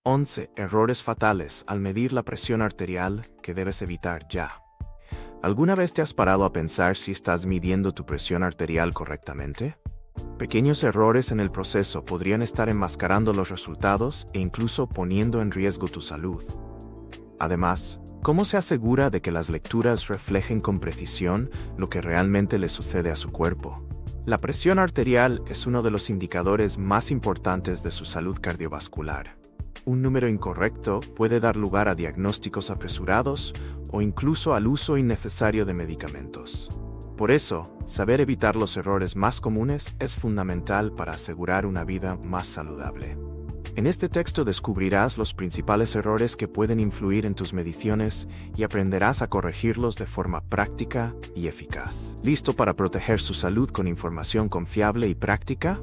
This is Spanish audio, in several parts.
11 errores fatales al medir la presión arterial que debes evitar ya. ¿Alguna vez te has parado a pensar si estás midiendo tu presión arterial correctamente? Pequeños errores en el proceso podrían estar enmascarando los resultados e incluso poniendo en riesgo tu salud. Además, ¿cómo se asegura de que las lecturas reflejen con precisión lo que realmente le sucede a su cuerpo? La presión arterial es uno de los indicadores más importantes de su salud cardiovascular. Un número incorrecto puede dar lugar a diagnósticos apresurados o incluso al uso innecesario de medicamentos. Por eso, saber evitar los errores más comunes es fundamental para asegurar una vida más saludable. En este texto descubrirás los principales errores que pueden influir en tus mediciones y aprenderás a corregirlos de forma práctica y eficaz. ¿Listo para proteger su salud con información confiable y práctica?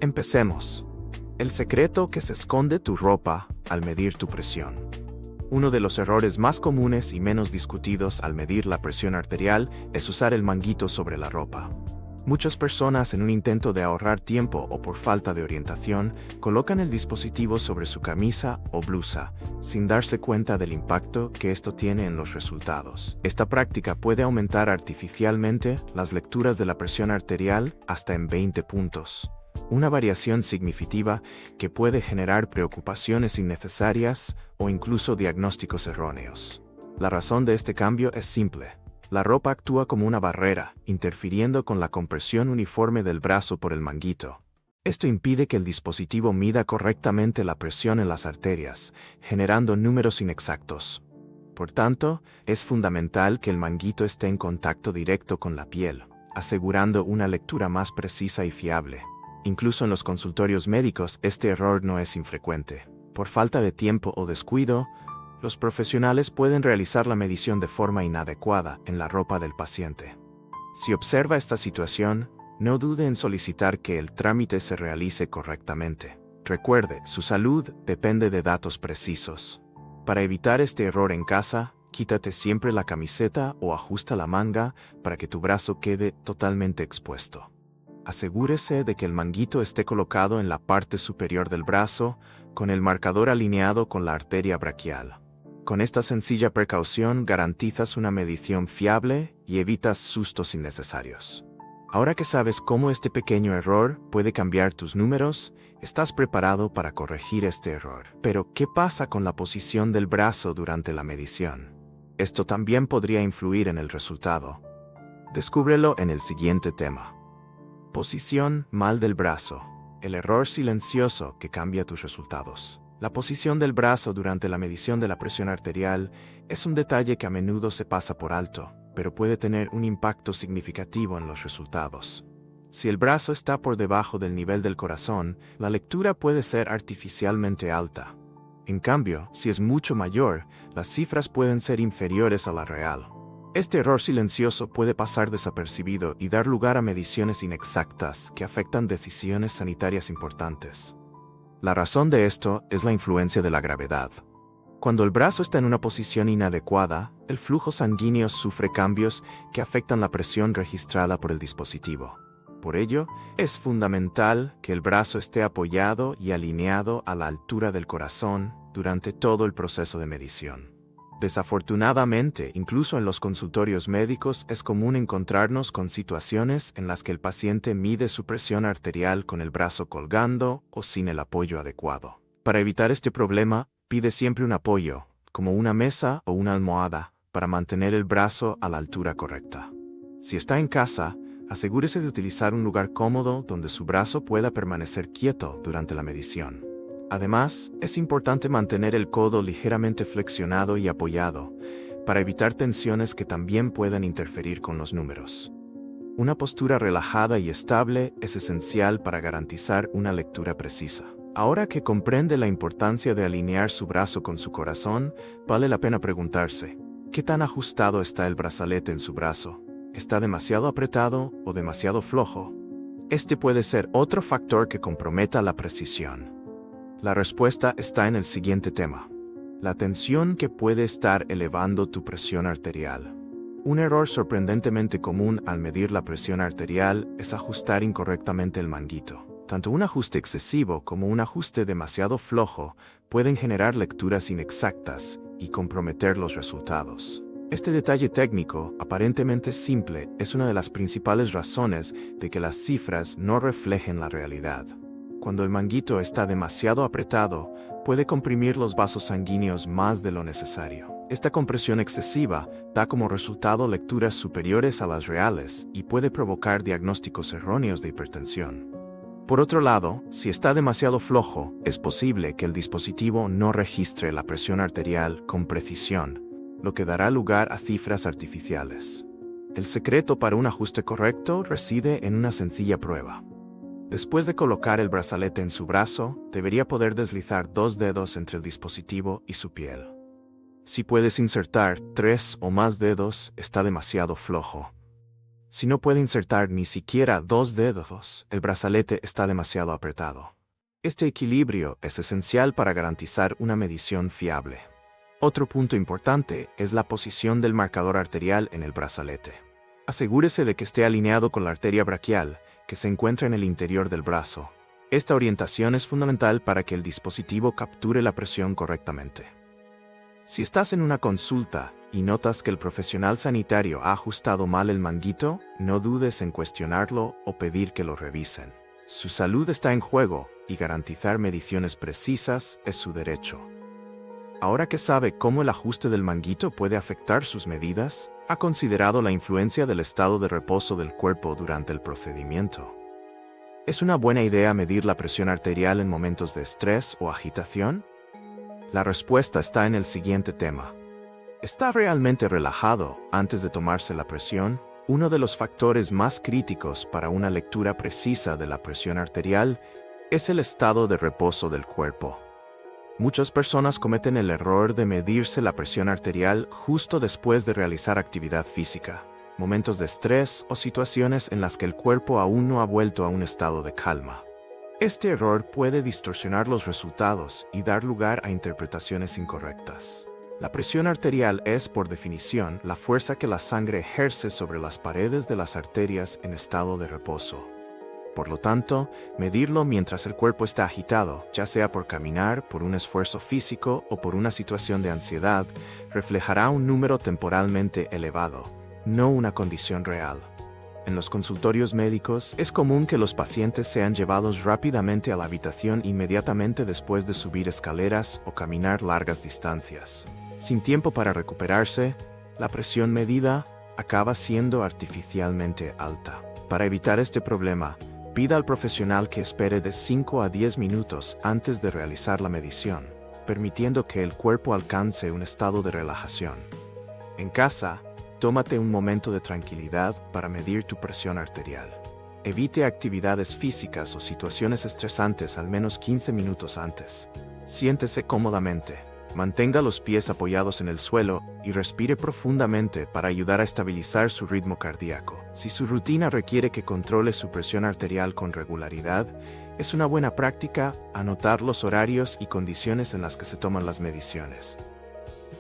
Empecemos. El secreto que se esconde tu ropa al medir tu presión. Uno de los errores más comunes y menos discutidos al medir la presión arterial es usar el manguito sobre la ropa. Muchas personas, en un intento de ahorrar tiempo o por falta de orientación, colocan el dispositivo sobre su camisa o blusa, sin darse cuenta del impacto que esto tiene en los resultados. Esta práctica puede aumentar artificialmente las lecturas de la presión arterial hasta en 20 puntos. Una variación significativa que puede generar preocupaciones innecesarias o incluso diagnósticos erróneos. La razón de este cambio es simple. La ropa actúa como una barrera, interfiriendo con la compresión uniforme del brazo por el manguito. Esto impide que el dispositivo mida correctamente la presión en las arterias, generando números inexactos. Por tanto, es fundamental que el manguito esté en contacto directo con la piel, asegurando una lectura más precisa y fiable. Incluso en los consultorios médicos, este error no es infrecuente. Por falta de tiempo o descuido, los profesionales pueden realizar la medición de forma inadecuada en la ropa del paciente. Si observa esta situación, no dude en solicitar que el trámite se realice correctamente. Recuerde, su salud depende de datos precisos. Para evitar este error en casa, quítate siempre la camiseta o ajusta la manga para que tu brazo quede totalmente expuesto. Asegúrese de que el manguito esté colocado en la parte superior del brazo, con el marcador alineado con la arteria braquial. Con esta sencilla precaución garantizas una medición fiable y evitas sustos innecesarios. Ahora que sabes cómo este pequeño error puede cambiar tus números, estás preparado para corregir este error. Pero, ¿qué pasa con la posición del brazo durante la medición? Esto también podría influir en el resultado. Descúbrelo en el siguiente tema. Posición mal del brazo. El error silencioso que cambia tus resultados. La posición del brazo durante la medición de la presión arterial es un detalle que a menudo se pasa por alto, pero puede tener un impacto significativo en los resultados. Si el brazo está por debajo del nivel del corazón, la lectura puede ser artificialmente alta. En cambio, si es mucho mayor, las cifras pueden ser inferiores a la real. Este error silencioso puede pasar desapercibido y dar lugar a mediciones inexactas que afectan decisiones sanitarias importantes. La razón de esto es la influencia de la gravedad. Cuando el brazo está en una posición inadecuada, el flujo sanguíneo sufre cambios que afectan la presión registrada por el dispositivo. Por ello, es fundamental que el brazo esté apoyado y alineado a la altura del corazón durante todo el proceso de medición. Desafortunadamente, incluso en los consultorios médicos es común encontrarnos con situaciones en las que el paciente mide su presión arterial con el brazo colgando o sin el apoyo adecuado. Para evitar este problema, pide siempre un apoyo, como una mesa o una almohada, para mantener el brazo a la altura correcta. Si está en casa, asegúrese de utilizar un lugar cómodo donde su brazo pueda permanecer quieto durante la medición. Además, es importante mantener el codo ligeramente flexionado y apoyado, para evitar tensiones que también puedan interferir con los números. Una postura relajada y estable es esencial para garantizar una lectura precisa. Ahora que comprende la importancia de alinear su brazo con su corazón, vale la pena preguntarse, ¿qué tan ajustado está el brazalete en su brazo? ¿Está demasiado apretado o demasiado flojo? Este puede ser otro factor que comprometa la precisión. La respuesta está en el siguiente tema. La tensión que puede estar elevando tu presión arterial. Un error sorprendentemente común al medir la presión arterial es ajustar incorrectamente el manguito. Tanto un ajuste excesivo como un ajuste demasiado flojo pueden generar lecturas inexactas y comprometer los resultados. Este detalle técnico, aparentemente simple, es una de las principales razones de que las cifras no reflejen la realidad. Cuando el manguito está demasiado apretado, puede comprimir los vasos sanguíneos más de lo necesario. Esta compresión excesiva da como resultado lecturas superiores a las reales y puede provocar diagnósticos erróneos de hipertensión. Por otro lado, si está demasiado flojo, es posible que el dispositivo no registre la presión arterial con precisión, lo que dará lugar a cifras artificiales. El secreto para un ajuste correcto reside en una sencilla prueba. Después de colocar el brazalete en su brazo, debería poder deslizar 2 dedos entre el dispositivo y su piel. Si puedes insertar 3 o más dedos, está demasiado flojo. Si no puede insertar ni siquiera 2 dedos, el brazalete está demasiado apretado. Este equilibrio es esencial para garantizar una medición fiable. Otro punto importante es la posición del marcador arterial en el brazalete. Asegúrese de que esté alineado con la arteria braquial, que se encuentra en el interior del brazo. Esta orientación es fundamental para que el dispositivo capture la presión correctamente. Si estás en una consulta y notas que el profesional sanitario ha ajustado mal el manguito, no dudes en cuestionarlo o pedir que lo revisen. Su salud está en juego y garantizar mediciones precisas es su derecho. Ahora que sabe cómo el ajuste del manguito puede afectar sus medidas, ¿ha considerado la influencia del estado de reposo del cuerpo durante el procedimiento? ¿Es una buena idea medir la presión arterial en momentos de estrés o agitación? La respuesta está en el siguiente tema. ¿Está realmente relajado antes de tomarse la presión? Uno de los factores más críticos para una lectura precisa de la presión arterial es el estado de reposo del cuerpo. Muchas personas cometen el error de medirse la presión arterial justo después de realizar actividad física, momentos de estrés o situaciones en las que el cuerpo aún no ha vuelto a un estado de calma. Este error puede distorsionar los resultados y dar lugar a interpretaciones incorrectas. La presión arterial es, por definición, la fuerza que la sangre ejerce sobre las paredes de las arterias en estado de reposo. Por lo tanto, medirlo mientras el cuerpo está agitado, ya sea por caminar, por un esfuerzo físico o por una situación de ansiedad, reflejará un número temporalmente elevado, no una condición real. En los consultorios médicos, es común que los pacientes sean llevados rápidamente a la habitación inmediatamente después de subir escaleras o caminar largas distancias. Sin tiempo para recuperarse, la presión medida acaba siendo artificialmente alta. Para evitar este problema, pida al profesional que espere de 5 a 10 minutos antes de realizar la medición, permitiendo que el cuerpo alcance un estado de relajación. En casa, tómate un momento de tranquilidad para medir tu presión arterial. Evite actividades físicas o situaciones estresantes al menos 15 minutos antes. Siéntese cómodamente. Mantenga los pies apoyados en el suelo y respire profundamente para ayudar a estabilizar su ritmo cardíaco. Si su rutina requiere que controle su presión arterial con regularidad, es una buena práctica anotar los horarios y condiciones en las que se toman las mediciones.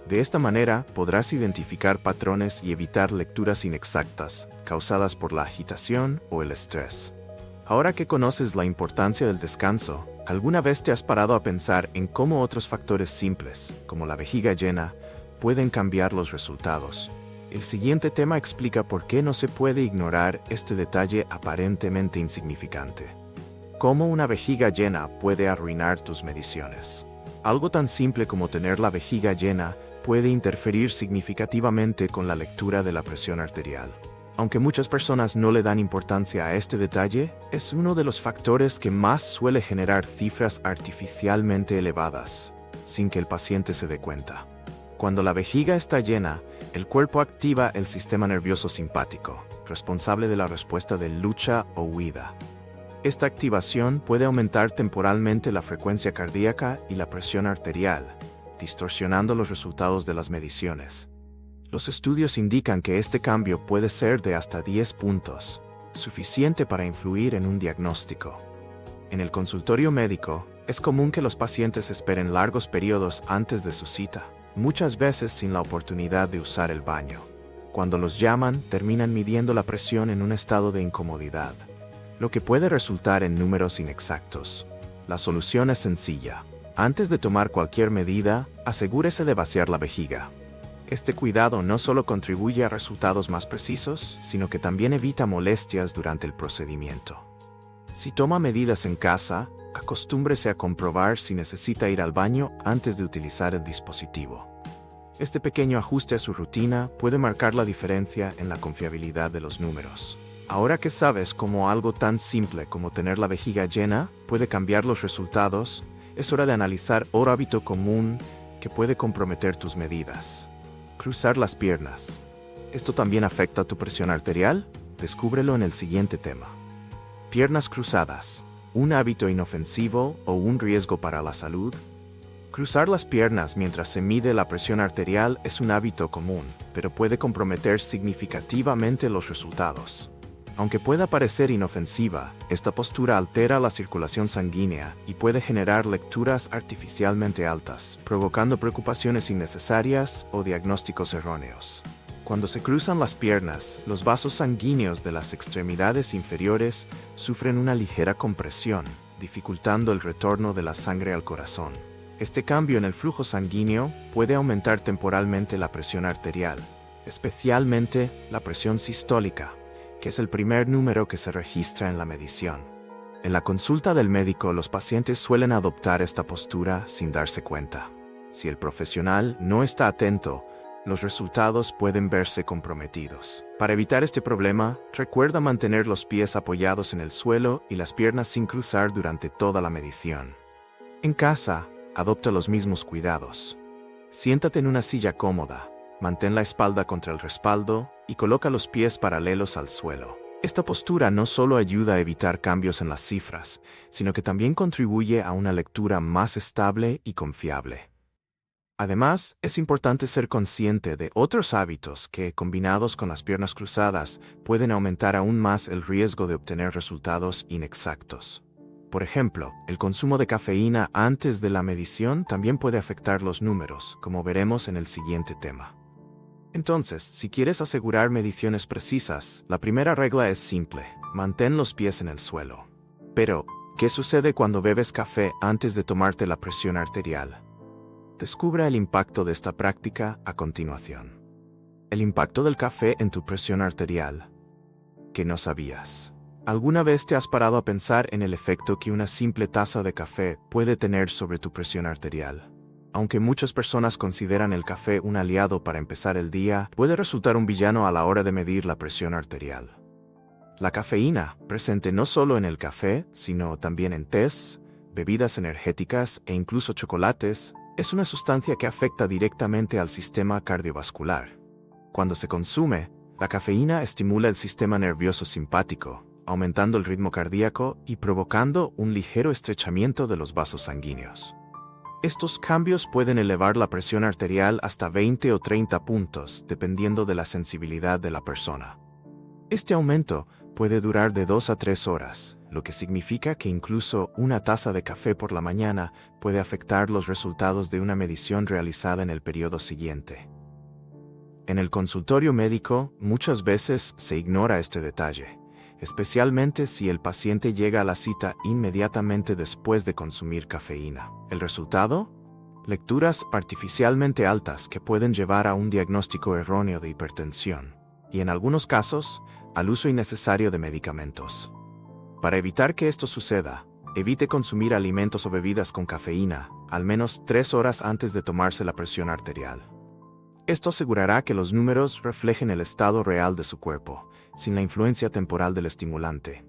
De esta manera, podrás identificar patrones y evitar lecturas inexactas causadas por la agitación o el estrés. Ahora que conoces la importancia del descanso, ¿alguna vez te has parado a pensar en cómo otros factores simples, como la vejiga llena, pueden cambiar los resultados? El siguiente tema explica por qué no se puede ignorar este detalle aparentemente insignificante. ¿Cómo una vejiga llena puede arruinar tus mediciones? Algo tan simple como tener la vejiga llena puede interferir significativamente con la lectura de la presión arterial. Aunque muchas personas no le dan importancia a este detalle, es uno de los factores que más suele generar cifras artificialmente elevadas, sin que el paciente se dé cuenta. Cuando la vejiga está llena, el cuerpo activa el sistema nervioso simpático, responsable de la respuesta de lucha o huida. Esta activación puede aumentar temporalmente la frecuencia cardíaca y la presión arterial, distorsionando los resultados de las mediciones. Los estudios indican que este cambio puede ser de hasta 10 puntos, suficiente para influir en un diagnóstico. En el consultorio médico, es común que los pacientes esperen largos periodos antes de su cita, muchas veces sin la oportunidad de usar el baño. Cuando los llaman, terminan midiendo la presión en un estado de incomodidad. lo que puede resultar en números inexactos. La solución es sencilla. Antes de tomar cualquier medida, asegúrese de vaciar la vejiga. Este cuidado no solo contribuye a resultados más precisos, sino que también evita molestias durante el procedimiento. Si toma medidas en casa, acostúmbrese a comprobar si necesita ir al baño antes de utilizar el dispositivo. Este pequeño ajuste a su rutina puede marcar la diferencia en la confiabilidad de los números. Ahora que sabes cómo algo tan simple como tener la vejiga llena puede cambiar los resultados, es hora de analizar otro hábito común que puede comprometer tus medidas. Cruzar las piernas. ¿Esto también afecta tu presión arterial? Descúbrelo en el siguiente tema. Piernas cruzadas. ¿Un hábito inofensivo o un riesgo para la salud? Cruzar las piernas mientras se mide la presión arterial es un hábito común, pero puede comprometer significativamente los resultados. Aunque pueda parecer inofensiva, esta postura altera la circulación sanguínea y puede generar lecturas artificialmente altas, provocando preocupaciones innecesarias o diagnósticos erróneos. Cuando se cruzan las piernas, los vasos sanguíneos de las extremidades inferiores sufren una ligera compresión, dificultando el retorno de la sangre al corazón. Este cambio en el flujo sanguíneo puede aumentar temporalmente la presión arterial, especialmente la presión sistólica, que es el primer número que se registra en la medición. En la consulta del médico, los pacientes suelen adoptar esta postura sin darse cuenta. Si el profesional no está atento, los resultados pueden verse comprometidos. Para evitar este problema, recuerda mantener los pies apoyados en el suelo y las piernas sin cruzar durante toda la medición. En casa, adopta los mismos cuidados. Siéntate en una silla cómoda. Mantén la espalda contra el respaldo y coloca los pies paralelos al suelo. Esta postura no solo ayuda a evitar cambios en las cifras, sino que también contribuye a una lectura más estable y confiable. Además, es importante ser consciente de otros hábitos que, combinados con las piernas cruzadas, pueden aumentar aún más el riesgo de obtener resultados inexactos. Por ejemplo, el consumo de cafeína antes de la medición también puede afectar los números, como veremos en el siguiente tema. Entonces, si quieres asegurar mediciones precisas, la primera regla es simple: mantén los pies en el suelo. Pero, ¿qué sucede cuando bebes café antes de tomarte la presión arterial? Descubra el impacto de esta práctica a continuación. El impacto del café en tu presión arterial. ¿Qué no sabías? ¿Alguna vez te has parado a pensar en el efecto que una simple taza de café puede tener sobre tu presión arterial? Aunque muchas personas consideran el café un aliado para empezar el día, puede resultar un villano a la hora de medir la presión arterial. La cafeína, presente no solo en el café, sino también en tés, bebidas energéticas e incluso chocolates, es una sustancia que afecta directamente al sistema cardiovascular. Cuando se consume, la cafeína estimula el sistema nervioso simpático, aumentando el ritmo cardíaco y provocando un ligero estrechamiento de los vasos sanguíneos. Estos cambios pueden elevar la presión arterial hasta 20 o 30 puntos, dependiendo de la sensibilidad de la persona. Este aumento puede durar de 2 a 3 horas, lo que significa que incluso una taza de café por la mañana puede afectar los resultados de una medición realizada en el periodo siguiente. En el consultorio médico, muchas veces se ignora este detalle, especialmente si el paciente llega a la cita inmediatamente después de consumir cafeína. ¿El resultado? Lecturas artificialmente altas que pueden llevar a un diagnóstico erróneo de hipertensión, y en algunos casos, al uso innecesario de medicamentos. Para evitar que esto suceda, evite consumir alimentos o bebidas con cafeína, al menos 3 horas antes de tomarse la presión arterial. Esto asegurará que los números reflejen el estado real de su cuerpo, sin la influencia temporal del estimulante.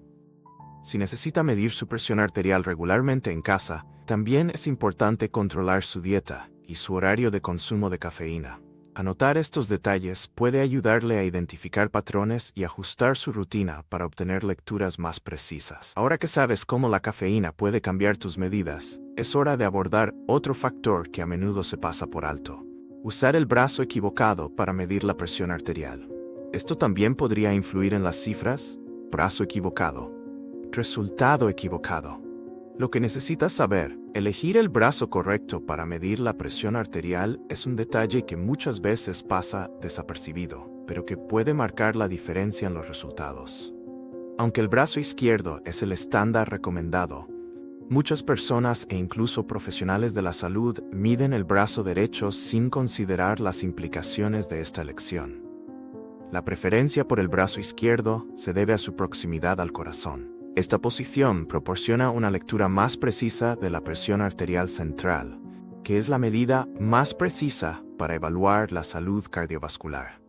Si necesita medir su presión arterial regularmente en casa, también es importante controlar su dieta y su horario de consumo de cafeína. Anotar estos detalles puede ayudarle a identificar patrones y ajustar su rutina para obtener lecturas más precisas. Ahora que sabes cómo la cafeína puede cambiar tus medidas, es hora de abordar otro factor que a menudo se pasa por alto: usar el brazo equivocado para medir la presión arterial. Esto también podría influir en las cifras. Brazo equivocado. Resultado equivocado. Lo que necesitas saber: elegir el brazo correcto para medir la presión arterial es un detalle que muchas veces pasa desapercibido, pero que puede marcar la diferencia en los resultados. Aunque el brazo izquierdo es el estándar recomendado, muchas personas e incluso profesionales de la salud miden el brazo derecho sin considerar las implicaciones de esta elección. La preferencia por el brazo izquierdo se debe a su proximidad al corazón. Esta posición proporciona una lectura más precisa de la presión arterial central, que es la medida más precisa para evaluar la salud cardiovascular.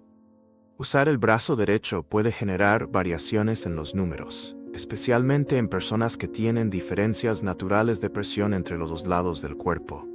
Usar el brazo derecho puede generar variaciones en los números, especialmente en personas que tienen diferencias naturales de presión entre los dos lados del cuerpo.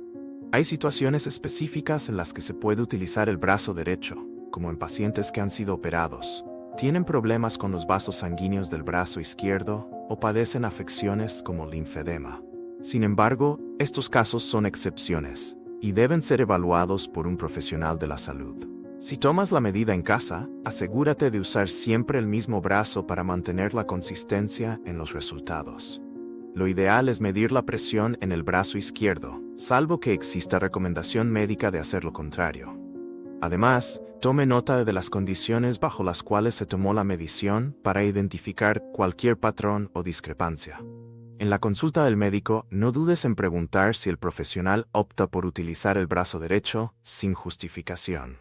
Hay situaciones específicas en las que se puede utilizar el brazo derecho, como en pacientes que han sido operados, tienen problemas con los vasos sanguíneos del brazo izquierdo o padecen afecciones como linfedema. Sin embargo, estos casos son excepciones y deben ser evaluados por un profesional de la salud. Si tomas la medida en casa, asegúrate de usar siempre el mismo brazo para mantener la consistencia en los resultados. Lo ideal es medir la presión en el brazo izquierdo, salvo que exista recomendación médica de hacer lo contrario. Además, tome nota de las condiciones bajo las cuales se tomó la medición para identificar cualquier patrón o discrepancia. En la consulta del médico, no dudes en preguntar si el profesional opta por utilizar el brazo derecho sin justificación.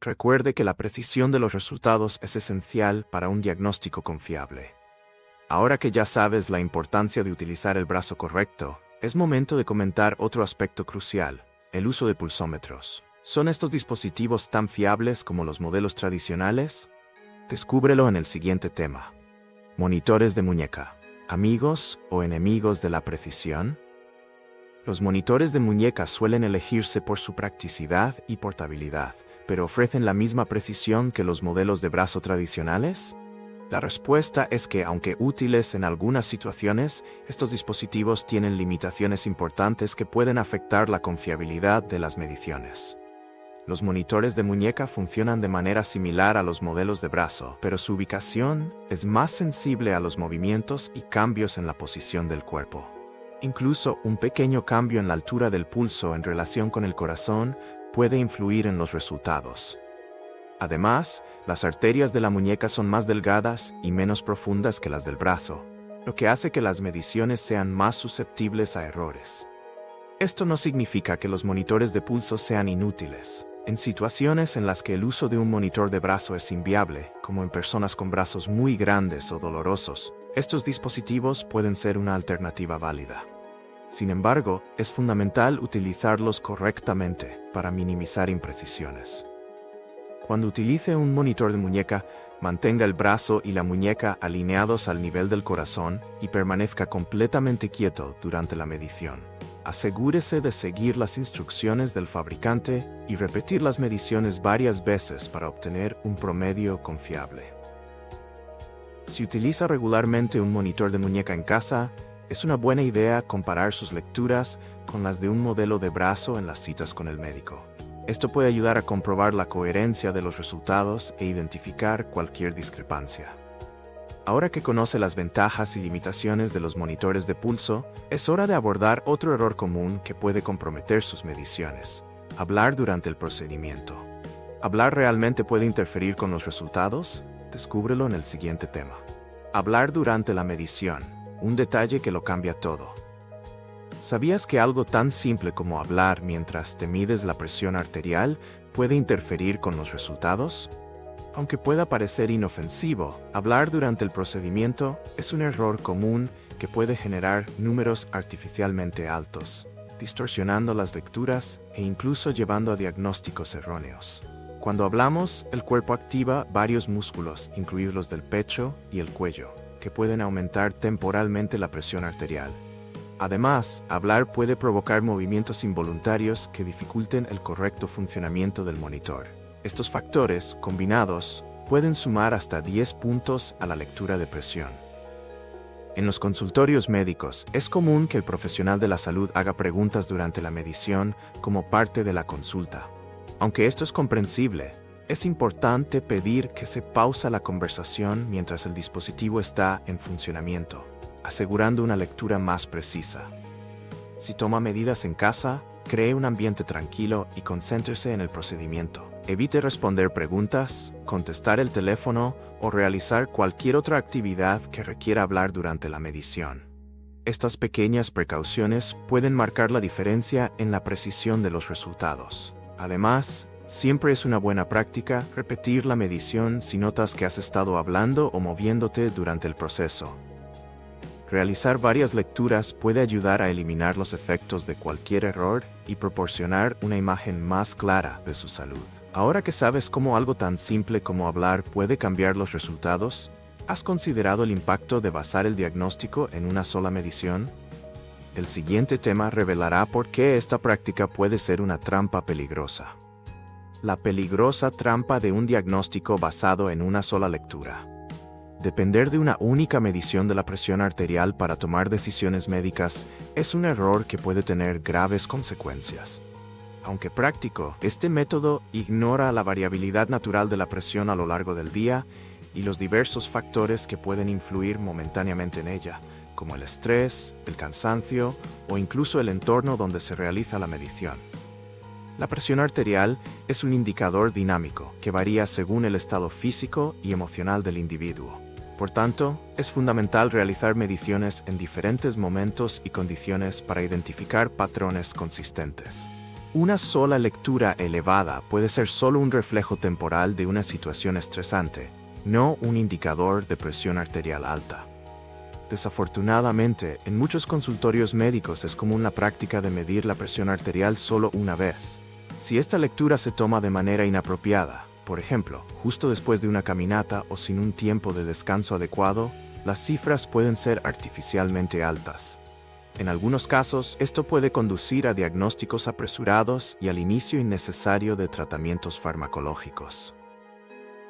Recuerde que la precisión de los resultados es esencial para un diagnóstico confiable. Ahora que ya sabes la importancia de utilizar el brazo correcto, es momento de comentar otro aspecto crucial: el uso de pulsómetros. ¿Son estos dispositivos tan fiables como los modelos tradicionales? Descúbrelo en el siguiente tema. Monitores de muñeca. ¿Amigos o enemigos de la precisión? Los monitores de muñeca suelen elegirse por su practicidad y portabilidad, pero ¿ofrecen la misma precisión que los modelos de brazo tradicionales? La respuesta es que, aunque útiles en algunas situaciones, estos dispositivos tienen limitaciones importantes que pueden afectar la confiabilidad de las mediciones. Los monitores de muñeca funcionan de manera similar a los modelos de brazo, pero su ubicación es más sensible a los movimientos y cambios en la posición del cuerpo. Incluso un pequeño cambio en la altura del pulso en relación con el corazón puede influir en los resultados. Además, las arterias de la muñeca son más delgadas y menos profundas que las del brazo, lo que hace que las mediciones sean más susceptibles a errores. Esto no significa que los monitores de pulso sean inútiles. En situaciones en las que el uso de un monitor de brazo es inviable, como en personas con brazos muy grandes o dolorosos, estos dispositivos pueden ser una alternativa válida. Sin embargo, es fundamental utilizarlos correctamente para minimizar imprecisiones. Cuando utilice un monitor de muñeca, mantenga el brazo y la muñeca alineados al nivel del corazón y permanezca completamente quieto durante la medición. Asegúrese de seguir las instrucciones del fabricante y repetir las mediciones varias veces para obtener un promedio confiable. Si utiliza regularmente un monitor de muñeca en casa, es una buena idea comparar sus lecturas con las de un modelo de brazo en las citas con el médico. Esto puede ayudar a comprobar la coherencia de los resultados e identificar cualquier discrepancia. Ahora que conoce las ventajas y limitaciones de los monitores de pulso, es hora de abordar otro error común que puede comprometer sus mediciones: hablar durante el procedimiento. ¿Hablar realmente puede interferir con los resultados? Descúbrelo en el siguiente tema. Hablar durante la medición, un detalle que lo cambia todo. ¿Sabías que algo tan simple como hablar mientras te mides la presión arterial puede interferir con los resultados? Aunque pueda parecer inofensivo, hablar durante el procedimiento es un error común que puede generar números artificialmente altos, distorsionando las lecturas e incluso llevando a diagnósticos erróneos. Cuando hablamos, el cuerpo activa varios músculos, incluidos los del pecho y el cuello, que pueden aumentar temporalmente la presión arterial. Además, hablar puede provocar movimientos involuntarios que dificulten el correcto funcionamiento del monitor. Estos factores, combinados, pueden sumar hasta 10 puntos a la lectura de presión. En los consultorios médicos, es común que el profesional de la salud haga preguntas durante la medición como parte de la consulta. Aunque esto es comprensible, es importante pedir que se pausa la conversación mientras el dispositivo está en funcionamiento, asegurando una lectura más precisa. Si toma medidas en casa, cree un ambiente tranquilo y concéntrese en el procedimiento. Evite responder preguntas, contestar el teléfono o realizar cualquier otra actividad que requiera hablar durante la medición. Estas pequeñas precauciones pueden marcar la diferencia en la precisión de los resultados. Además, siempre es una buena práctica repetir la medición si notas que has estado hablando o moviéndote durante el proceso. Realizar varias lecturas puede ayudar a eliminar los efectos de cualquier error y proporcionar una imagen más clara de su salud. Ahora que sabes cómo algo tan simple como hablar puede cambiar los resultados, ¿has considerado el impacto de basar el diagnóstico en una sola medición? El siguiente tema revelará por qué esta práctica puede ser una trampa peligrosa. La peligrosa trampa de un diagnóstico basado en una sola lectura. Depender de una única medición de la presión arterial para tomar decisiones médicas es un error que puede tener graves consecuencias. Aunque práctico, este método ignora la variabilidad natural de la presión a lo largo del día y los diversos factores que pueden influir momentáneamente en ella, como el estrés, el cansancio o incluso el entorno donde se realiza la medición. La presión arterial es un indicador dinámico que varía según el estado físico y emocional del individuo. Por tanto, es fundamental realizar mediciones en diferentes momentos y condiciones para identificar patrones consistentes. Una sola lectura elevada puede ser solo un reflejo temporal de una situación estresante, no un indicador de presión arterial alta. Desafortunadamente, en muchos consultorios médicos es común la práctica de medir la presión arterial solo una vez. Si esta lectura se toma de manera inapropiada, por ejemplo, justo después de una caminata o sin un tiempo de descanso adecuado, las cifras pueden ser artificialmente altas. En algunos casos, esto puede conducir a diagnósticos apresurados y al inicio innecesario de tratamientos farmacológicos.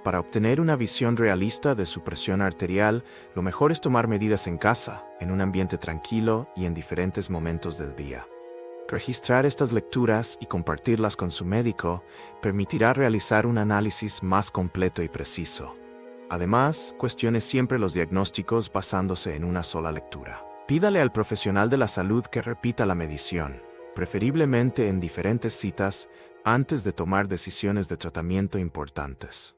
Para obtener una visión realista de su presión arterial, lo mejor es tomar medidas en casa, en un ambiente tranquilo y en diferentes momentos del día. Registrar estas lecturas y compartirlas con su médico permitirá realizar un análisis más completo y preciso. Además, cuestione siempre los diagnósticos basándose en una sola lectura. Pídale al profesional de la salud que repita la medición, preferiblemente en diferentes citas, antes de tomar decisiones de tratamiento importantes.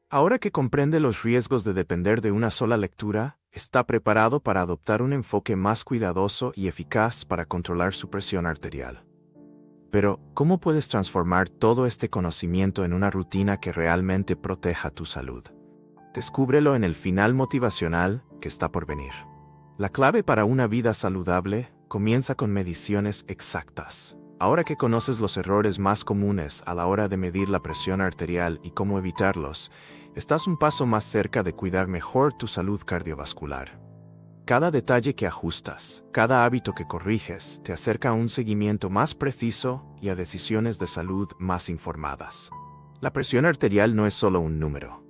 Ahora que comprende los riesgos de depender de una sola lectura, está preparado para adoptar un enfoque más cuidadoso y eficaz para controlar su presión arterial. Pero, ¿cómo puedes transformar todo este conocimiento en una rutina que realmente proteja tu salud? Descúbrelo en el final motivacional que está por venir. La clave para una vida saludable comienza con mediciones exactas. Ahora que conoces los errores más comunes a la hora de medir la presión arterial y cómo evitarlos, estás un paso más cerca de cuidar mejor tu salud cardiovascular. Cada detalle que ajustas, cada hábito que corriges, te acerca a un seguimiento más preciso y a decisiones de salud más informadas. La presión arterial no es solo un número.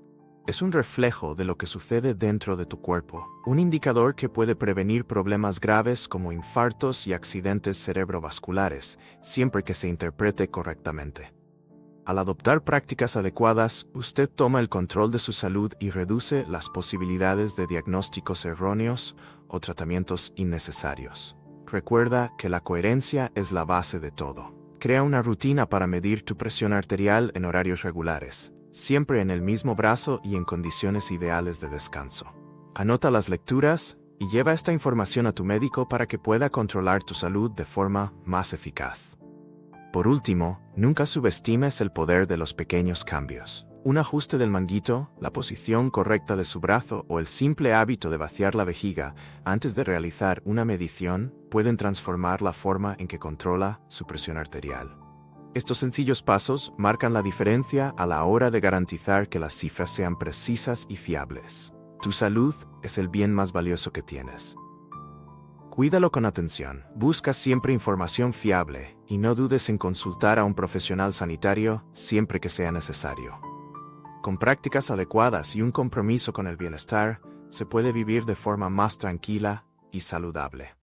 Es un reflejo de lo que sucede dentro de tu cuerpo, un indicador que puede prevenir problemas graves como infartos y accidentes cerebrovasculares, siempre que se interprete correctamente. Al adoptar prácticas adecuadas, usted toma el control de su salud y reduce las posibilidades de diagnósticos erróneos o tratamientos innecesarios. Recuerda que la coherencia es la base de todo. Crea una rutina para medir tu presión arterial en horarios regulares, siempre en el mismo brazo y en condiciones ideales de descanso. Anota las lecturas y lleva esta información a tu médico para que pueda controlar tu salud de forma más eficaz. Por último, nunca subestimes el poder de los pequeños cambios. Un ajuste del manguito, la posición correcta de su brazo o el simple hábito de vaciar la vejiga antes de realizar una medición pueden transformar la forma en que controla su presión arterial. Estos sencillos pasos marcan la diferencia a la hora de garantizar que las cifras sean precisas y fiables. Tu salud es el bien más valioso que tienes. Cuídalo con atención. Busca siempre información fiable y no dudes en consultar a un profesional sanitario siempre que sea necesario. Con prácticas adecuadas y un compromiso con el bienestar, se puede vivir de forma más tranquila y saludable.